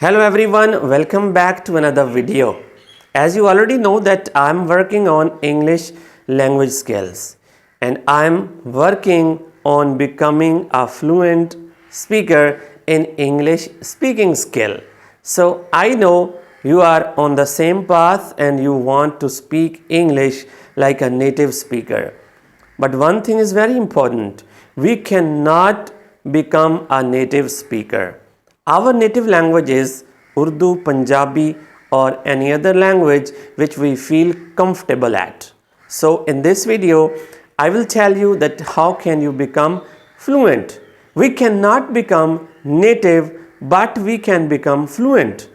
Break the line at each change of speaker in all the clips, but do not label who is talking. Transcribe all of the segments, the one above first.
Hello everyone, welcome back to another video. As you already know that I'm working on English language skills and I'm working on becoming a fluent speaker in English speaking skill. So I know you are on the same path and you want to speak English like a native speaker. But one thing is very important. We cannot become a native speaker. Our native language is Urdu, Punjabi or any other language which we feel comfortable at. So in this video, I will tell you that how can you become fluent. We cannot become native, but we can become fluent.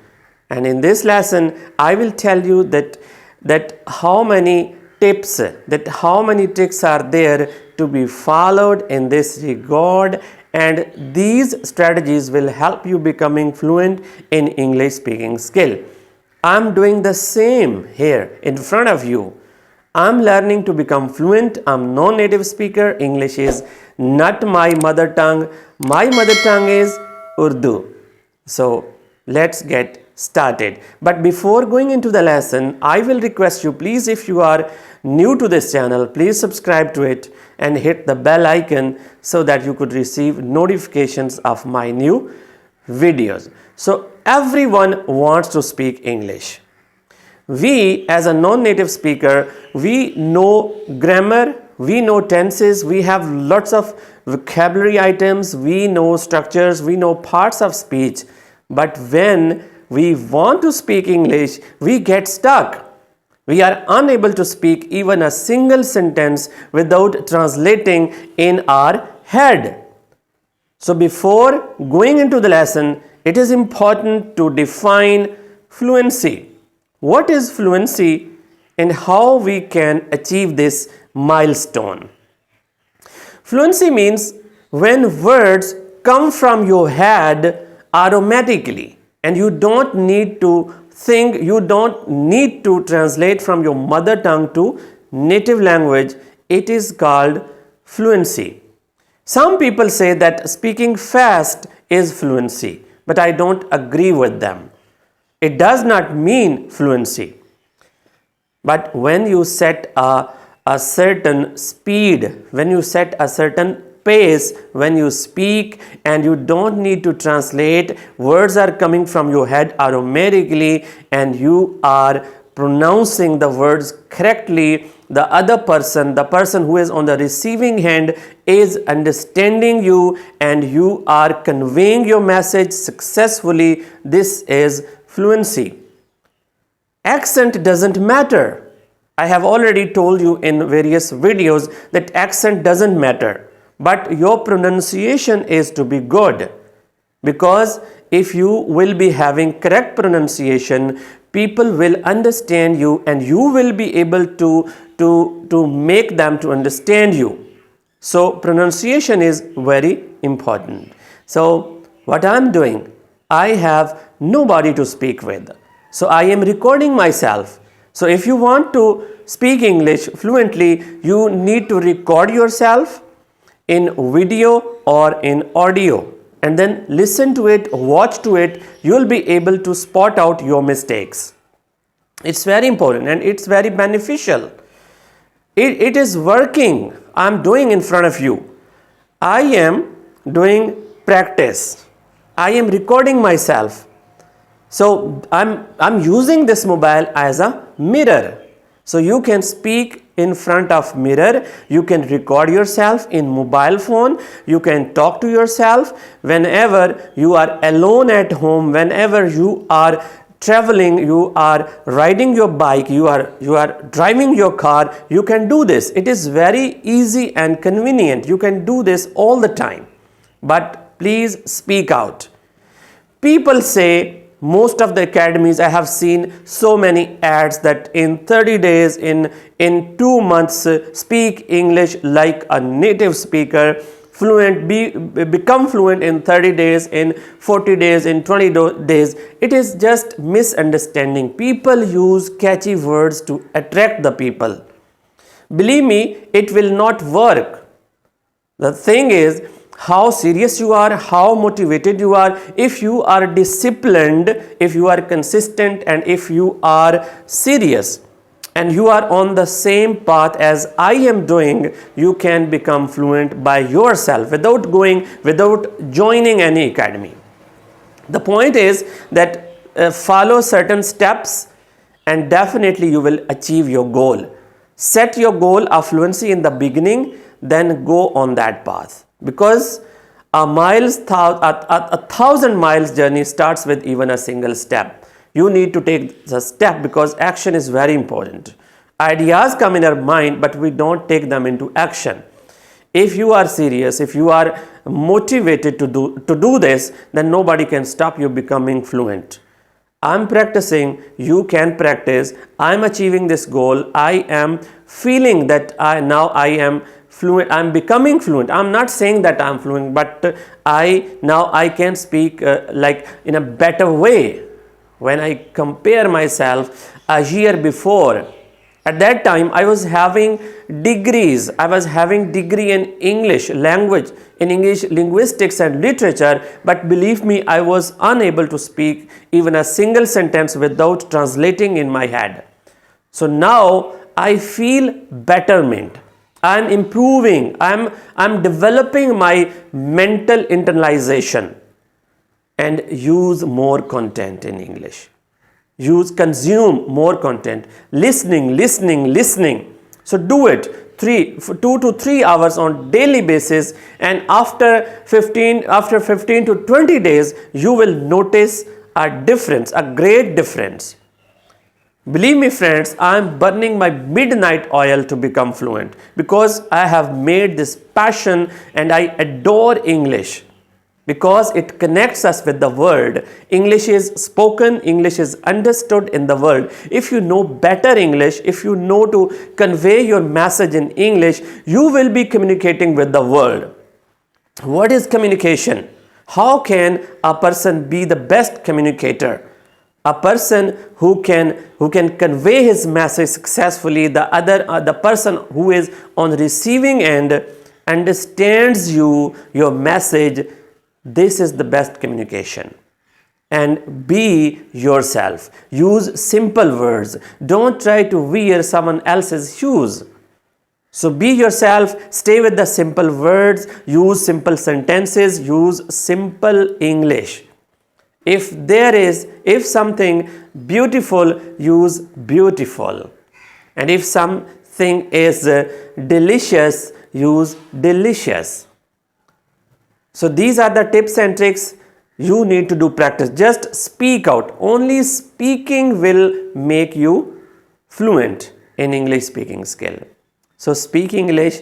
And in this lesson, I will tell you that how many tips, that how many tricks are there to be followed in this regard, and these strategies will help you becoming fluent in English speaking skill. I'm doing the same here in front of you. I'm learning to become fluent. I'm non-native speaker. English is not my mother tongue. My mother tongue is Urdu. So let's get started. But before going into the lesson, I will request you, please, if you are new to this channel, please subscribe to it and hit the bell icon so that you could receive notifications of my new videos. So everyone wants to speak English. We as a non-native speaker, we know grammar, we know tenses, we have lots of vocabulary items, we know structures, we know parts of speech. But when we want to speak English, we get stuck. We are unable to speak even a single sentence without translating in our head. So before going into the lesson, it is important to define fluency. What is fluency and how we can achieve this milestone? Fluency means when words come from your head automatically and you don't need to think, you don't need to translate from your mother tongue to native language. It is called fluency. Some people say that speaking fast is fluency, but I don't agree with them. It does not mean fluency. But when you set a certain speed, when you set a certain pace, when you speak and you don't need to translate, words are coming from your head automatically and you are pronouncing the words correctly, the other person, the person who is on the receiving end is understanding you and you are conveying your message successfully. This is fluency. Accent doesn't matter. I have already told you in various videos that accent doesn't matter. But your pronunciation is to be good, because if you will be having correct pronunciation, people will understand you and you will be able to make them to understand you. So pronunciation is very important. So what I'm doing, I have nobody to speak with. So I am recording myself. So if you want to speak English fluently, you need to record yourself in video or in audio and then listen to it, watch to it. You will be able to spot out your mistakes. It's very important and it's very beneficial. It is working. I'm doing in front of you. I am doing practice. I am recording myself. So I'm using this mobile as a mirror. So you can speak in front of mirror, you can record yourself in mobile phone, you can talk to yourself whenever you are alone at home, whenever you are traveling, you are riding your bike, you are driving your car, you can do this. It is very easy and convenient. You can do this all the time. But please speak out. People say, most of the academies, I have seen so many ads that in 30 days, in 2 months, speak English like a native speaker, fluent, become fluent in 30 days, in 40 days, in 20 days. It is just misunderstanding. People use catchy words to attract the people. Believe me, it will not work. The thing is, how serious you are, how motivated you are. If you are disciplined, if you are consistent, and if you are serious, and you are on the same path as I am doing, you can become fluent by yourself without joining any academy. The point is that follow certain steps and definitely you will achieve your goal. Set your goal of fluency in the beginning, then go on that path. Because a 1,000 miles journey starts with even a single step. You need to take the step because action is very important. Ideas come in our mind, but we don't take them into action. If you are serious, if you are motivated to do this, then nobody can stop you becoming fluent. I'm practicing, you can practice. I'm achieving this goal. I am feeling that I am fluent. I'm becoming fluent. I'm not saying that I'm fluent, but I can speak like in a better way. When I compare myself a year before, at that time I was having degrees. I was having degree in English language, in English linguistics and literature, but believe me, I was unable to speak even a single sentence without translating in my head. So now I feel betterment. I'm improving. I'm developing my mental internalization and use more content in English. Consume more content. Listening. So do it 2 to 3 hours on daily basis, and after 15 to 20 days, you will notice a difference, a great difference. Believe me friends, I am burning my midnight oil to become fluent because I have made this passion and I adore English. Because it connects us with the world. English is spoken, English is understood in the world. If you know better English, if you know to convey your message in English, you will be communicating with the world. What is communication? How can a person be the best communicator? A person who can convey his message successfully, the person who is on the receiving end understands your message. This is the best communication. And be yourself. Use simple words. Don't try to wear someone else's shoes. So be yourself, stay with the simple words, use simple sentences, use simple English. If something beautiful, use beautiful. And if something is delicious, use delicious. So these are the tips and tricks you need to do practice. Just speak out. Only speaking will make you fluent in English speaking skill. So speak English,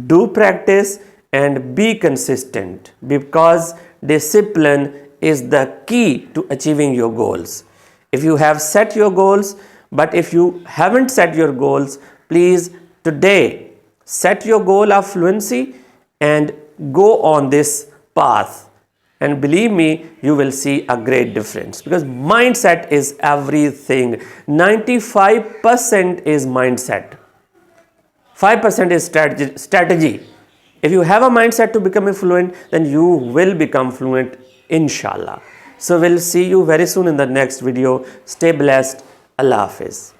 do practice and be consistent because discipline is the key to achieving your goals. If you have set your goals, but if you haven't set your goals, please today set your goal of fluency and go on this path, and believe me, you will see a great difference because mindset is everything. 95% is mindset, 5% is strategy. If you have a mindset to become fluent, then you will become fluent, inshallah. So we'll see you very soon in the next video. Stay blessed. Allah Hafiz.